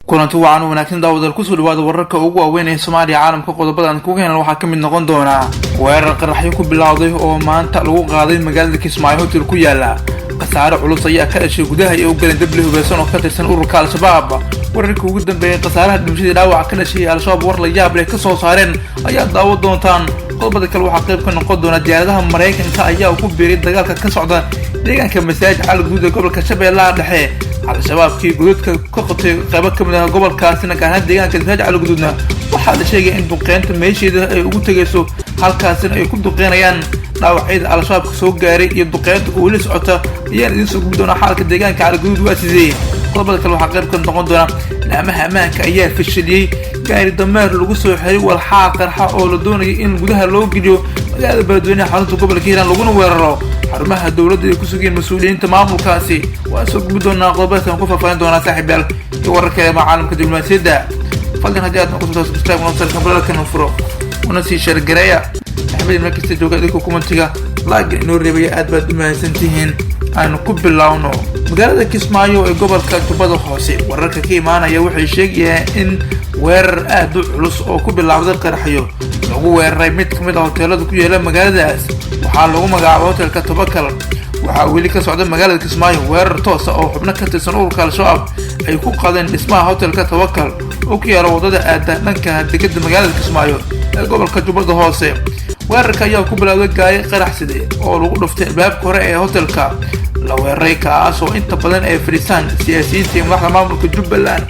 kulanti wacan wanaagsan daawadayaal kusoo dhawaada wararka ugu waaweyn ee Soomaaliya caalamka qodobadan ku keenan waxaa kamid noqon doona weerar qaraxyo ku bilowday oo maanta lagu qaaday magaalada Kismaayo hotel ku yaala qasaare culus ayaa ka dhashay gudaha iyo galan dable hubeysan oo ka tirsan ururka Al-Shabaab wararka ugu dambeeyay qasaaraha dhimashada dhaawac ka dhashay Al-Shabaab war la yaab leh ka soo saareen ayaa daawo doontaan qodobada kale waxaa qayb ka noqon doona diyaaradaha Mareykanka ayaa ku biiray dagaalka ka socda deegaanka masaajid Al-Guud gobolka Shabeellaha Dhexe Al-Shabaab kii gudadka ka qotay qayb ka mid ah gobolkaasina gaar deegaanka masaajid Al-Guudna waxaa la sheegay in duqeynta meesheeda ay ugu tagayso halkaasina ay ku duqeynayaan dhaawacyada Al-Shabaab soo gaaray iyo duqeynta oo la socota iyana idin soo gudbina xaalka deegaanka Al-Guud waa sidee qodobada kale waxaa qayb ka noqon doona laamaha ammaanka ayaa fashiliyay gaari dameer lagu soo xiray walxaa qarxa oo la doonayay in gudaha loo geliyo magaalada Beledweynaha xarunta gobolka Hiiraan laguna weeraro xarumaha dawladda ay ku sugeen mas'uuliyiinta maamulkaasi waa soo gudbina qodobada ku faahfaahin doona saaxiibayaal iyo wararka caalamka diblomaasiyadda fadlan haddii aad noqoto subscribe una sarkan balkan furo una sii share gareeya axmed markasta jooga idinku commentiga like inoo reebaya aad baad u mahadsantihiin aan ku bilowno magaalada Kismaayo ee gobolka Jubbada Hoose wararka ka imaanaya waxay sheegayaan in weerar aad u culus oo ku bilowday qaraxyo lagu weeraray mid ka mid ah hoteelada ku yaala magaaladaas waxaa lagu magacaabay hotelka Tobakal waxaa weli ka socda magaalada Kismaayo weerar toos ah oo xubno ka tirsan ururka Al-Shabaab ay ku qaadeen dhismaha hotelka Tobakal oo ku yaala wadada aadda dhanka dekedda magaalada Kismaayo ee gobolka Jubbada Hoose weerarka ayaa ku bilowday gaari qaraxside oo lagu dhuftay albaabka hore ee hotelka la weeraray kaas oo inta badan ay fariistaan siyaasiyiinta madaxda maamulka Jubbaland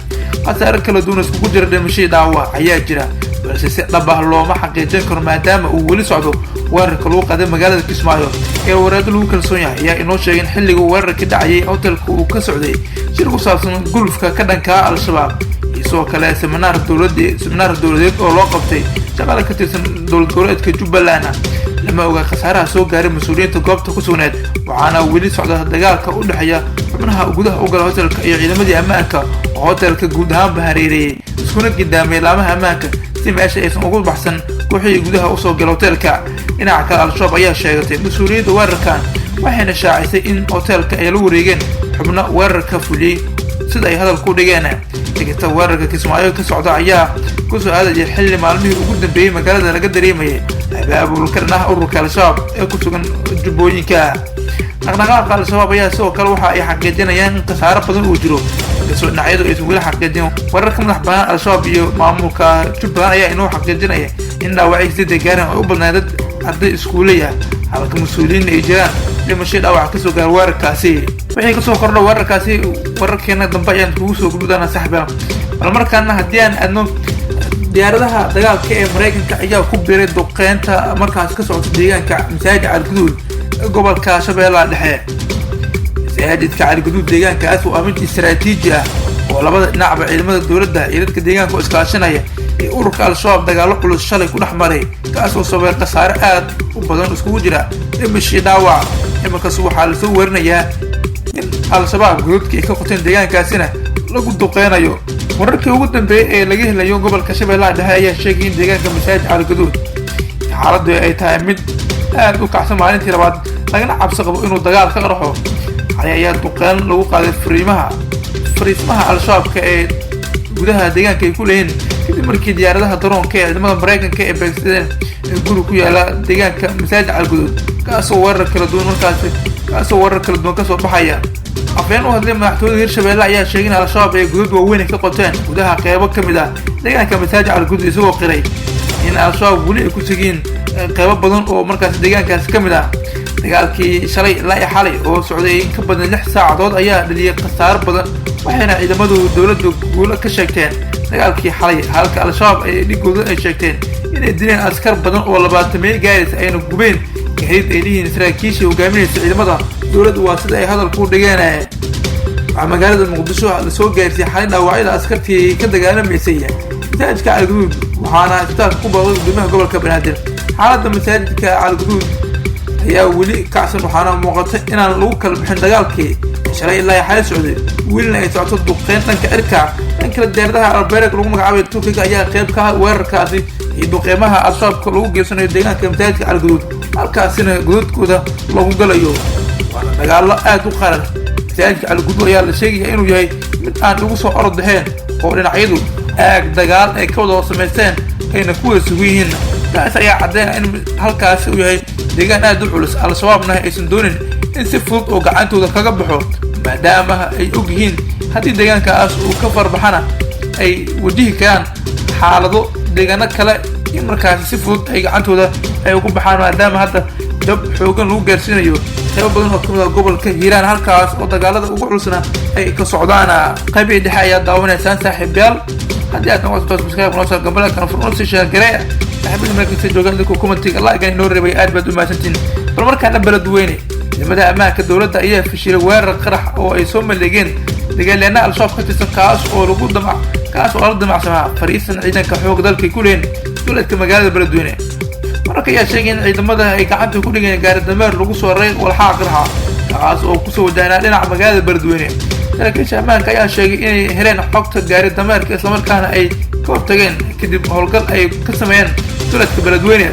qasaare kala duwan isku jira dhimashada dhaawac ayaa jira balse si dhab ah looma xaqiijin karo maadaama uu weli socdo weerarka lagu qaaday magaalada Kismaayo ee wareed lagu kalsoon yahay ayaa inoo sheegay in xilliga weerarka dhacay hotelka uu ka socday shir ku saabsan gulufka ka dhanka Al-Shabaab isoo kale seminar dawladeed oo loo qabtay shaqada ka tirsan dawlad goboleedka Jubbaland lama oga qasaaraha soo gaaray mas'uuliyiinta goobta ku sugnayd waxaana weli socda dagaalka u dhaxeeya xubnaha gudaha u gala hotelka iyo ciidamadii ammaanka oo hotelka guud ahaan bahareeyay iskuna gidaamay laamaha ammaanka si meesha aysan ugu baxsan kooxihii gudaha u soo galay hotelka dhinaca kale Al-Shabaab ayaa sheegatay mas'uuliyadda weerarkan waxayna shaacisay in hotelka ay la wareegeen xubno weerarka fuliyay sida ay hadal ku dhigeen tigita weerarka Kismaayo ka socda ayaa ku soo aadaya xilli maalmihii ugu dambeeyay magaalada laga dareemayay abaabulka dhinaca ururka Al-Shabaab ee ku sugan Jubbooyinka dhaqdhaqaaqa Al-Shabaab ayaa sidoo kale waxa ay xaqiijinayaan in qasaare badan uu jiro soo dhinacyadu ay weli xaqiijin wararka madax bannaan Al-Shabaab iyo maamulka Jubbaland ayaa inoo xaqiijinaya in dhaawacyada deegaanka ay u badnaan dad arday iskuulaya halka mas'uuliyiin ay jiraan dhimasho dhaawac ka soo gaar weerarkaasi wixii ka soo kordhay weerarkaasi wararkeena dambe ayaan kugu soo gudbidana saaxiibayaal bal markaana haddii aan aadno diyaaradaha dagaalka ee Mareykanka ayaa ku biiray duqeynta markaas ka socota deegaanka masaajid Al-Guud gobolka Shabeellaha Dhexe masaajidka Al-Guud deegaankaas oo mid istiraatiiji ah oo labada dhinacba ciidamada dawladda iyo dadka deegaanka oo iskaashanaya ee ururka Al-Shabaab dagaalo culus shalay ku dhaxmaray kaas oo sababay qasaare aad u badan isku jira dhimasho dhaawac imarkaas waxaa la soo warinayaa in Al-Shabaab gudadkii ka qoteen deegaankaasina lagu duqeynayo wararkii ugu dambeeyay ee laga helayo gobolka Shabeellaha Dhexe ayaa sheegay in deegaanka masaajid Al-Guud xaaladdu ay tahay mid aad u kacsan maalintii labaad lagana cabsi qabo inuu dagaal ka qarxo ayaa duqeyn lagu qaaday fariismaha Al-Shabaabka ee gudaha deegaanka ay ku leeyihiin kadib markii diyaaradaha daroonka ee ciidamada Mareykanka ee beegsadeen guri ku yaala deegaanka masaajid Al-Guud kaasoo warar kala duwan ka soo baxaya afeen u hadlay madaxtooyada Hirshabeelle ayaa sheegay in Al-Shabaab ay gudad waaweyn ka qoteen gudaha qaybo ka mid ah deegaanka masaajid Al-Guud isagoo qiray in Al-Shabaab weli ay ku sugeen qaybo badan oo markaas deegaankaas ka mid ah dagaalkii shalay ilaa xalay oo socday in ka badan 6 saacadood ayaa dhaliyay qasaare badan waxayna ciidamadu dawladdu guulo ka sheegteen dagaalkii xalay halka Al-Shabaab ay dhigooda ay sheegteen inay dileen askar badan oo 20 gaaris ayna gubeen gaariid ay leeyihiin saraakiisha hogaaminaysa ciidamada dawladdu waa sida ay hadal ku dhigeen magaalada Muqdisho la soo gaarsiiyay xalay dhaawacyada askartii ka dagaalameysay masaajidka Al-Guud waxaana isbitaalka ku booqday guddoomiyaha gobolka Banaadir xaaladda masaajidka Al-Guud ayaa weli kacsan waxaana muuqata inaan lagu kala bixin dagaalkii shalay ilaa xalay socday welina ay socoto duqeyn dhanka cirka dhanka diyaaradaha Al-Bayrak lagu magacaabay Turkiga ayaa qayb ka ah weerarkaasi iyo duqeymaha Al-Shabaab lagu geysanayo deegaanka masaajidka Al-Guud halkaasina gudadkooda lagu galayo waana dagaalo aad u qaran masaajidka Al-Guud ayaa la sheegay inuu yahay mid aan ugu soo ordahayn oo dhinacyadu aag dagaal ay ka wada samaysteen ayna ku wada sugan yihiin. taas ayaa caddeynaya in halkaasi uu yahay deegaan aad u culus, al-shabaabna aysan doonin in si fudud oo gacantooda kaga baxo maadaama ay og yihiin haddii deegaankaas uu ka farbaxana ay wajihi karaan xaalado deegaano kale in markaasi si fudud ay gacantooda ay ugu baxaan maadaama hadda dab xoogan lagu gaarsiinayo qaybo badan oo kamid ah gobolka hiiraan halkaas oo dagaalada ugu culusna ay ka socdaan. qaybihii dhexe ayaa daawanaysaan saaxiibayaal, haddii aad noqoto subscribe noo soo gambala kana furno si sheergareeya saaxiibada markasta joogaan dadku commentiga like inoo reebay aad baad u mahadsantiin. bal markaana beledweyne ciidamada ammaanka dowladda ayaa fashilay weerar qarax oo ay soo maleegeen dagaalyahanada al-shabaab ka tirsan kaas oo la damacsanaa fariisan ciidanka xoog dalkay ku leeyihiin dowladka magaalada beledweyne. wararka ayaa sheegay in ciidamada ay gacanta ku dhigeen gaari dameer lagu soo raray walxaha qaraxa kaas oo kusoo wajahnaa dhinaca magaalada beledweyne. saraakiisha ammaanka ayaa sheegay inay heleen xogta gaari dameerka islamarkaana ay ka hortageen kadib howlgal ay ka sameeyeen dowladka beledweyne.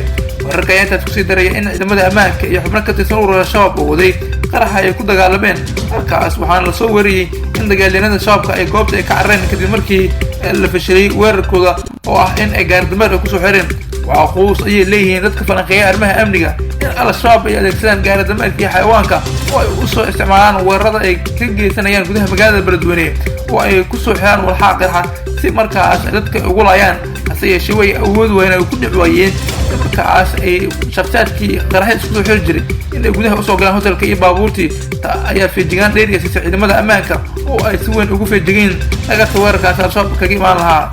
wararka ayaa intaas kusii daraya in ciidamada ammaanka iyo xubno ka tirsan ururka shabaab oo waday qaraxa ay ku dagaalameen halkaas, waxaana lasoo wariyey in dagaalyahanada shabaabka ay goobta ay ka carareen kadib markii la fashilay weerarkooda oo ah in ay gaari dameer ay kusoo xireen. waxaa quus ayay leeyihiin dadka falanqeeya arrimaha amniga in al-shabaab ay adeegsadaan gaari dameerka iyo xayawaanka oo ay u soo isticmaalaan weerarada ay ka geysanayaan gudaha magaalada beledweyne oo ay kusoo xiraan walxaha qaraxa si markaas dadka ugu laayaan. hase yeeshee way awood wayn ay ku dhicwaayeen markaas ay shakhsiyaadkii qaraxyada isku soo xiri jiray inay gudaha usoo galaan hotelka iyo baabuurtii ayaa feejigaan dheeriya siisay ciidamada ammaanka oo ay si weyn ugu feejigayn dhagarta weerarkaas al-shabaab kaga imaan lahaa.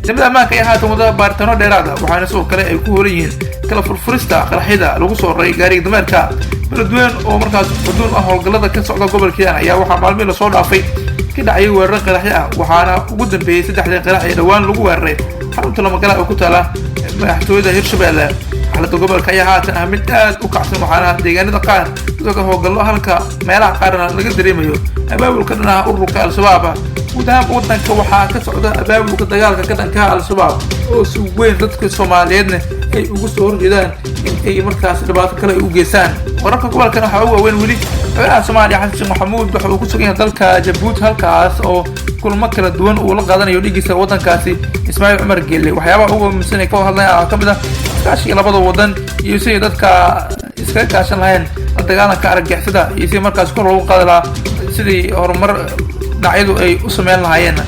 ciidamada ammaanka ayaa haatan wada baaritaano dheeraada waxaana sidoo kale ay ku horan yihiin kala furfurista qaraxyada lagu soo raray gaariga dameerka beledweyne oo markaas xuduun ah howlgallada ka socda gobolka hiiraan ayaa waxaa maalmihii lasoo dhaafay ka dhacayay weerar qaraxyo ah, waxaana ugu dambeeyey 3 qarax ee dhowaan lagu weeraray xarunta lamagala oo ku taala madaxtooyada hirshabeelle. xaaladda gobolka ayaa haatan ah mid aad u kacsan, waxaana deegaanada qaar sidoo kale howlgallo halka meelaha qaarna laga dareemayo abaabulka dhinaca ururka al-shabaab. guud ahaan waddanka waxaa ka socda abaabulka dagaalka ka dhanka al-shabaab oo si weyn dadka Soomaaliyeedna ay ugu soo horjeedaan in ay markaas dhibaato kale u geystaan. wararka gobolkan waxaa ugu waaweyn weli madaxweynaha Soomaaliya Xasan Sheekh Maxamuud waxa uu ku sugan yahay dalka Jabuuti halkaas oo kulamo kala duwan uu la qaadanayo dhigiisa waddankaasi Ismaaciil Cumar Geelle. waxyaabaha ugu muhiimsan ee ka hadlayaan ka mid ah iskaashiga labada waddan iyo sidii dadka iskaga kaashan lahayn la dagaalanka argagixisada iyo sidii markaas kor loogu qaadi lahaa sidii horumar dhinacyadu ay u sameyn lahaayeen.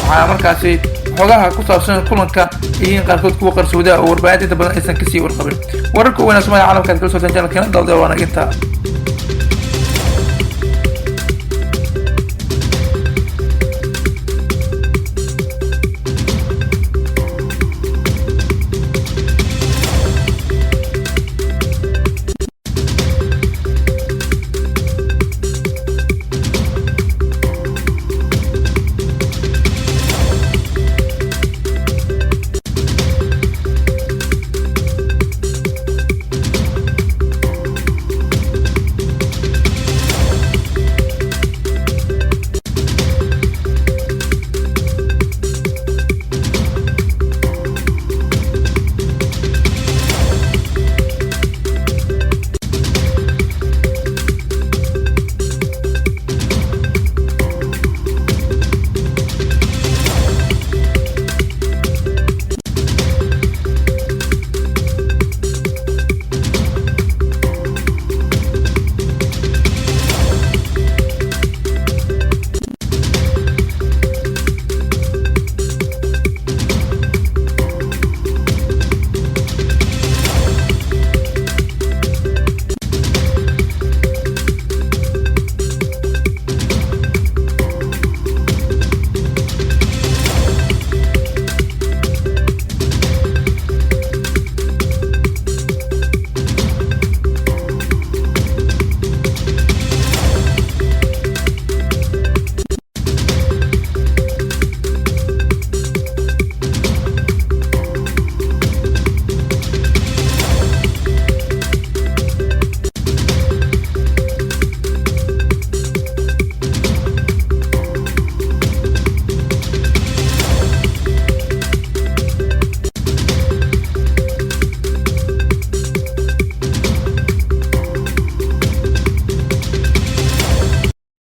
waxaa markaasi xogaha ku saabsan kulanka yihiin qaarkood kuwa qarsooda oo warbaahinta inta badan aysan kasii warqabin. wararka weyn ee Soomaaliya caalamka kala soo tan channelkeena dawada waana inta